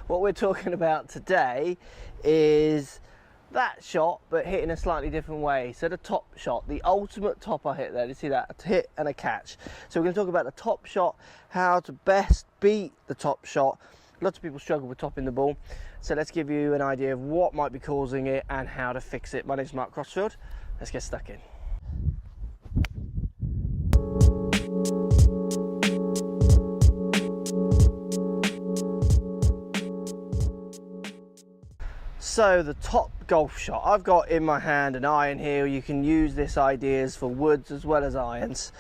What we're talking about today is that shot, but hit in a slightly different way. So the top shot, the ultimate top I hit there, you see that, a hit and a catch. So we're going to talk about the top shot, how to best beat the top shot. Lots of people struggle with topping the ball, so let's give you an idea of what might be causing it and how to fix it. My name's Mark Crossfield. Let's get stuck in. So the top golf shot, I've got in my hand an iron here. You can use this ideas for woods as well as irons.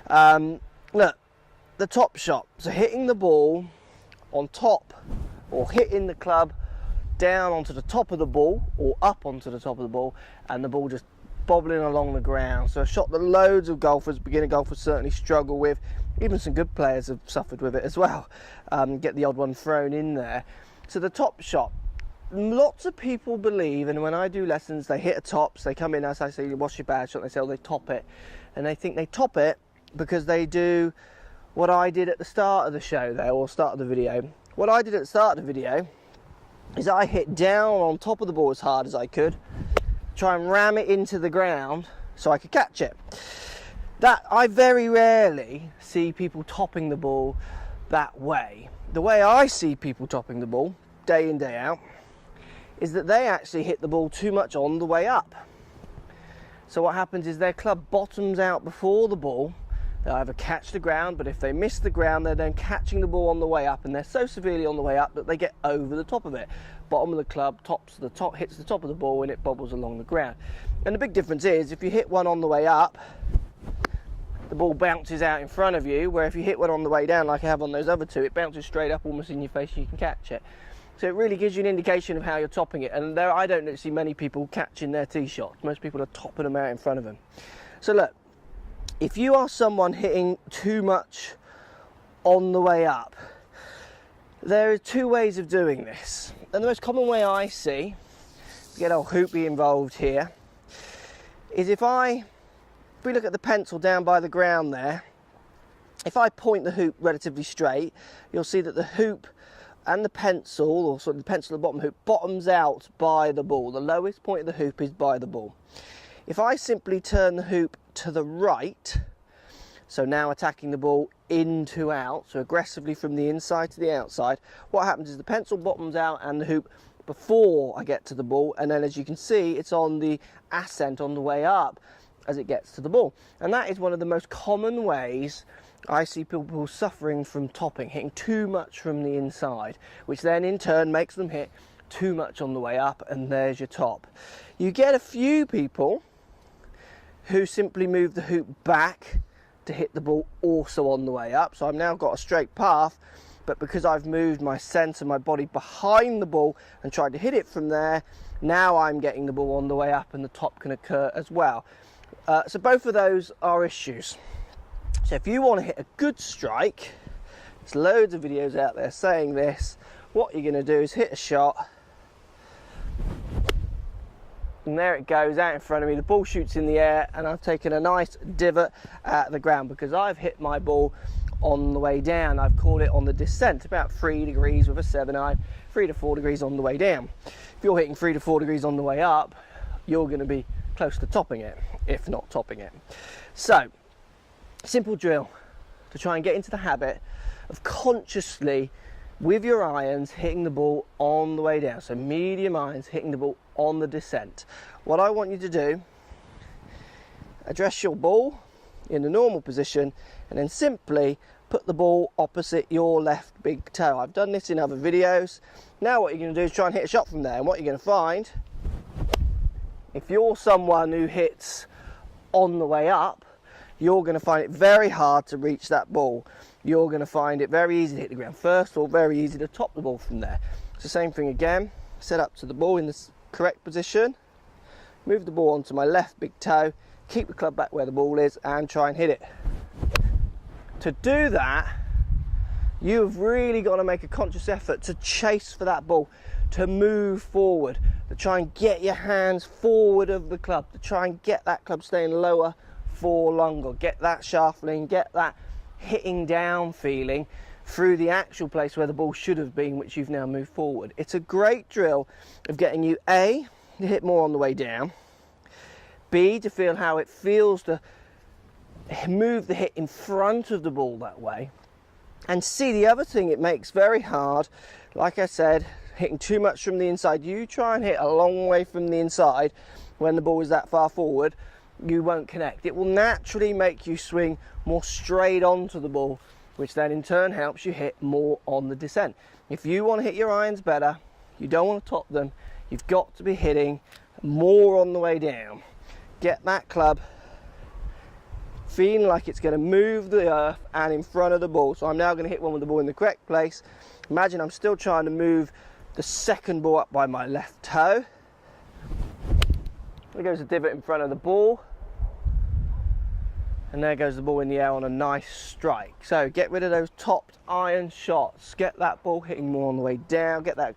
Look, the top shot, so hitting the ball on top, or hitting the club down onto the top of the ball or up onto the top of the ball, and the ball just bobbling along the ground. So a shot that loads of golfers, beginner golfers, certainly struggle with. Even some good players have suffered with it as well. Get the odd one thrown in there. So the top shot, lots of people believe, and when I do lessons, they hit a top, so they come in, as I say, what's your bad shot? They say, oh, they top it. And they think they top it because they do what I did at the start of the show there, or start of the video. What I did at the start of the video is I hit down on top of the ball as hard as I could, try and ram it into the ground so I could catch it. That, I very rarely see people topping the ball that way. The way I see people topping the ball, day in, day out, is that they actually hit the ball too much on the way up. So what happens is their club bottoms out before the ball. They'll either catch the ground, but if they miss the ground, they're then catching the ball on the way up, and they're so severely on the way up that they get over the top of it. Bottom of the club, hits the top of the ball, and it bobbles along the ground. And the big difference is, if you hit one on the way up, the ball bounces out in front of you, where if you hit one on the way down, like I have on those other two, it bounces straight up almost in your face and you can catch it. So it really gives you an indication of how you're topping it. And there, I don't see many people catching their tee shots. Most people are topping them out in front of them. So look, if you are someone hitting too much on the way up, there are two ways of doing this. And the most common way I see, to get old Hoopy involved here, is if we look at the pencil down by the ground there, if I point the hoop relatively straight, you'll see that the hoop and the pencil, or sort of the pencil at the bottom hoop, bottoms out by the ball. The lowest point of the hoop is by the ball. If I simply turn the hoop to the right, so now attacking the ball in to out, so aggressively from the inside to the outside, what happens is the pencil bottoms out and the hoop before I get to the ball, and then as you can see, it's on the ascent on the way up as it gets to the ball. And that is one of the most common ways I see people suffering from topping, hitting too much from the inside, which then in turn makes them hit too much on the way up, and there's your top. You get a few people who simply move the hoop back to hit the ball also on the way up. So I've now got a straight path, but because I've moved my centre, my body behind the ball and tried to hit it from there, now I'm getting the ball on the way up and the top can occur as well. So both of those are issues. So if you want to hit a good strike, there's loads of videos out there saying this. What you're going to do is hit a shot, and there it goes out in front of me. The ball shoots in the air, and I've taken a nice divot at the ground because I've hit my ball on the way down. I've called it on the descent, about 3 degrees with a 7-iron, 3 to 4 degrees on the way down. If you're hitting 3 to 4 degrees on the way up, you're going to be close to topping it, if not topping it. So, simple drill to try and get into the habit of consciously, with your irons, hitting the ball on the way down. So medium irons hitting the ball on the descent. What I want you to do, address your ball in the normal position, and then simply put the ball opposite your left big toe. I've done this in other videos. Now what you're going to do is try and hit a shot from there, and what you're going to find, if you're someone who hits on the way up, you're going to find it very hard to reach that ball. You're going to find it very easy to hit the ground first, or very easy to top the ball from there. It's the same thing again. Set up to the ball in the correct position, move the ball onto my left big toe, keep the club back where the ball is, and try and hit it. To do that, you've really got to make a conscious effort to chase for that ball, to move forward, to try and get your hands forward of the club, to try and get that club staying lower for longer, get that shaft lean, get that hitting down feeling through the actual place where the ball should have been, which you've now moved forward. It's a great drill of getting you A, to hit more on the way down, B, to feel how it feels to move the hit in front of the ball that way, and C, the other thing it makes very hard, like I said, hitting too much from the inside. You try and hit a long way from the inside when the ball is that far forward, you won't connect. It will naturally make you swing more straight onto the ball, which then in turn helps you hit more on the descent. If you want to hit your irons better, you don't want to top them, you've got to be hitting more on the way down. Get that club feeling like it's going to move the earth and in front of the ball. So I'm now going to hit one with the ball in the correct place. Imagine I'm still trying to move the second ball up by my left toe. There goes the divot in front of the ball. And there goes the ball in the air on a nice strike. So get rid of those topped iron shots. Get that ball hitting more on the way down. Get that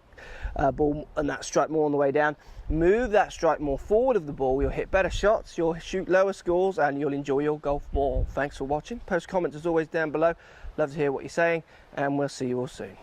ball and that strike more on the way down. Move that strike more forward of the ball. You'll hit better shots, you'll shoot lower scores, and you'll enjoy your golf ball. Thanks for watching. Post comments as always down below. Love to hear what you're saying, and we'll see you all soon.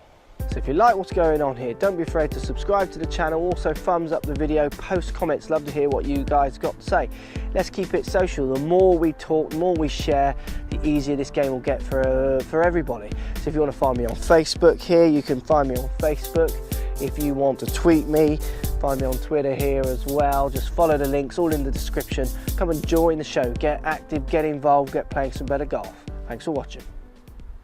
So if you like what's going on here, don't be afraid to subscribe to the channel. Also thumbs up the video, post comments. Love to hear what you guys got to say. Let's keep it social. The more we talk, the more we share, the easier this game will get for everybody. So if you want to find me on Facebook here, you can find me on Facebook. If you want to tweet me, find me on Twitter here as well. Just follow the links, all in the description. Come and join the show. Get active, get involved, get playing some better golf. Thanks for watching.